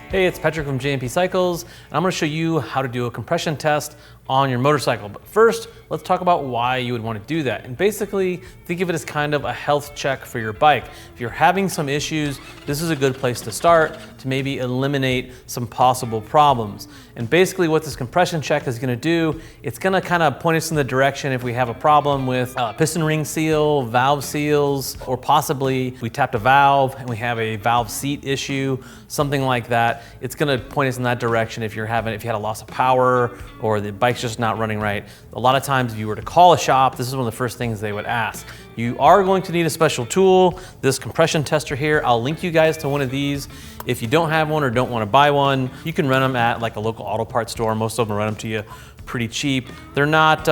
Hey, it's Patrick from JMP Cycles, and I'm going to show you how to do a compression test on your motorcycle. But first, let's talk about why you would want to do that. And basically, think of it as kind of a health check for your bike. If you're having some issues, this is a good place to start to maybe eliminate some possible problems. And basically what this compression check is going to do, it's going to kind of point us in the direction if we have a problem with piston ring seal, valve seals, or possibly we tapped a valve and we have a valve seat issue, something like that. It's going to point us in that direction if you had a loss of power or the bike's just not running right. A lot of times if you were to call a shop, this is one of the first things they would ask. You are going to need a special tool, this compression tester here. I'll link you guys to one of these. If you don't have one or don't want to buy one, you can rent them at like a local auto parts store. Most of them rent them to you pretty cheap. They're not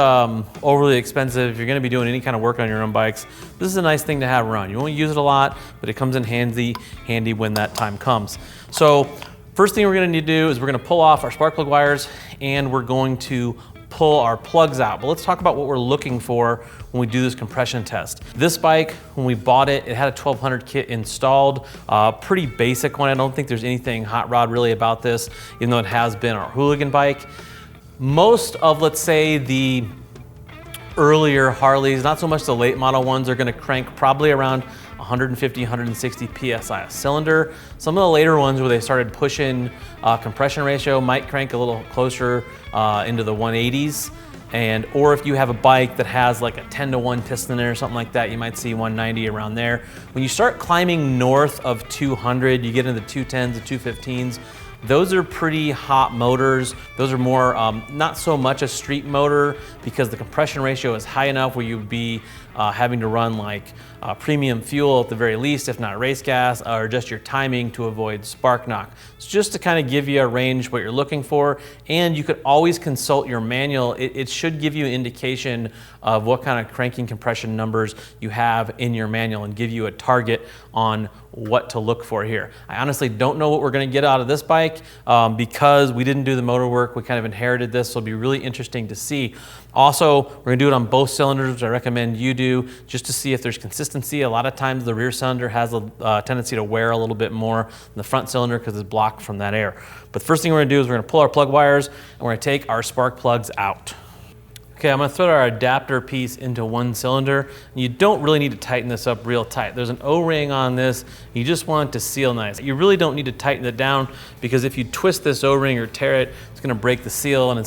overly expensive. If you're going to be doing any kind of work on your own bikes, this is a nice thing to have around. You won't use it a lot, but it comes in handy when that time comes. So first thing we're going to need to do is we're going to pull off our spark plug wires and we're going to pull our plugs out. But let's talk about what we're looking for when we do this compression test. This bike, when we bought it, it had a 1200 kit installed, pretty basic one. I don't think there's anything hot rod really about this, even though it has been our hooligan bike. Most of, let's say, the earlier Harleys, not so much the late model ones, are gonna crank probably around 150, 160 PSI a cylinder. Some of the later ones where they started pushing compression ratio might crank a little closer into the 180s. Or if you have a bike that has like a 10-to-1 piston or something like that, you might see 190 around there. When you start climbing north of 200, you get into the 210s, the 215s, those are pretty hot motors. Those are more, not so much a street motor because the compression ratio is high enough where you'd be having to run like premium fuel at the very least, if not race gas, or just your timing to avoid spark knock. It's just to kind of give you a range what you're looking for, and you could always consult your manual. It should give you an indication of what kind of cranking compression numbers you have in your manual and give you a target on what to look for here. I honestly don't know what we're going to get out of this bike because we didn't do the motor work. We kind of inherited this, so it'll be really interesting to see. Also, we're going to do it on both cylinders, which I recommend you do, just to see if there's consistency. A lot of times the rear cylinder has a tendency to wear a little bit more than the front cylinder because it's blocked from that air. But the first thing we're going to do is we're going to pull our plug wires and we're going to take our spark plugs out. Okay, I'm going to throw our adapter piece into one cylinder. And you don't really need to tighten this up real tight. There's an O-ring on this. You just want it to seal nice. You really don't need to tighten it down because if you twist this O-ring or tear it, it's going to break the seal and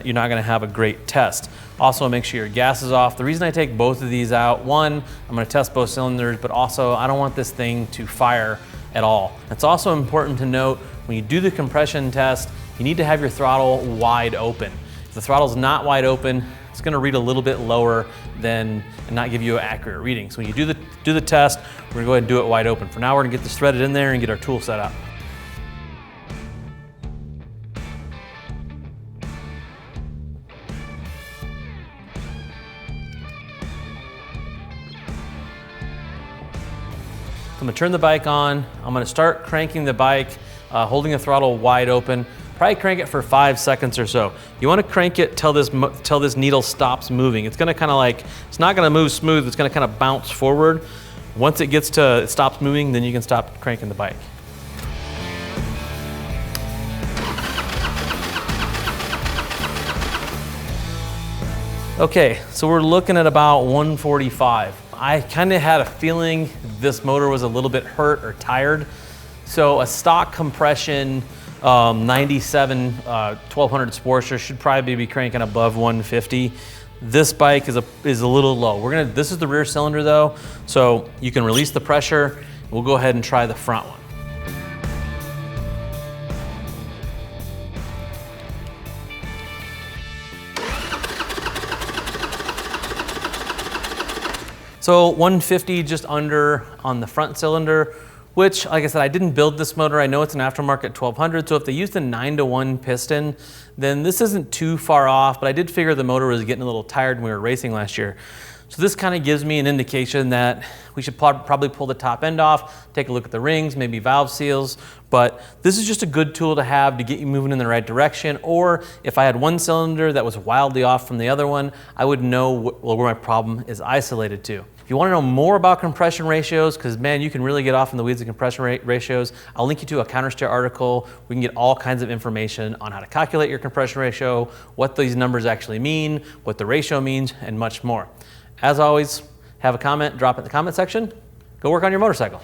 you're not going to have a great test. Also, make sure your gas is off. The reason I take both of these out, one, I'm going to test both cylinders, but also I don't want this thing to fire at all. It's also important to note when you do the compression test, you need to have your throttle wide open. If the throttle's not wide open, it's going to read a little bit lower and not give you an accurate reading. So when you do the test, we're going to go ahead and do it wide open. For now, we're going to get this threaded in there and get our tool set up. I'm going to turn the bike on. I'm going to start cranking the bike, holding the throttle wide open. Probably crank it for 5 seconds or so. You want to crank it till this needle stops moving. It's going to it's not going to move smooth. It's going to kind of bounce forward. Once it stops moving, then you can stop cranking the bike. Okay, so we're looking at about 145. I kind of had a feeling this motor was a little bit hurt or tired. So a stock compression 97 1200 Sportster should probably be cranking above 150. This bike is a little low. This is the rear cylinder though, so you can release the pressure. We'll go ahead and try the front one. So 150 just under on the front cylinder, which, like I said, I didn't build this motor. I know it's an aftermarket 1200, so if they used a 9-to-1 piston, then this isn't too far off, but I did figure the motor was getting a little tired when we were racing last year. So this kind of gives me an indication that we should probably pull the top end off, take a look at the rings, maybe valve seals, but this is just a good tool to have to get you moving in the right direction. Or if I had one cylinder that was wildly off from the other one, I would know where my problem is isolated to. If you want to know more about compression ratios, because man, you can really get off in the weeds of compression ratios, I'll link you to a countersteer article. We can get all kinds of information on how to calculate your compression ratio, what these numbers actually mean, what the ratio means, and much more. As always, have a comment, drop it in the comment section. Go work on your motorcycle.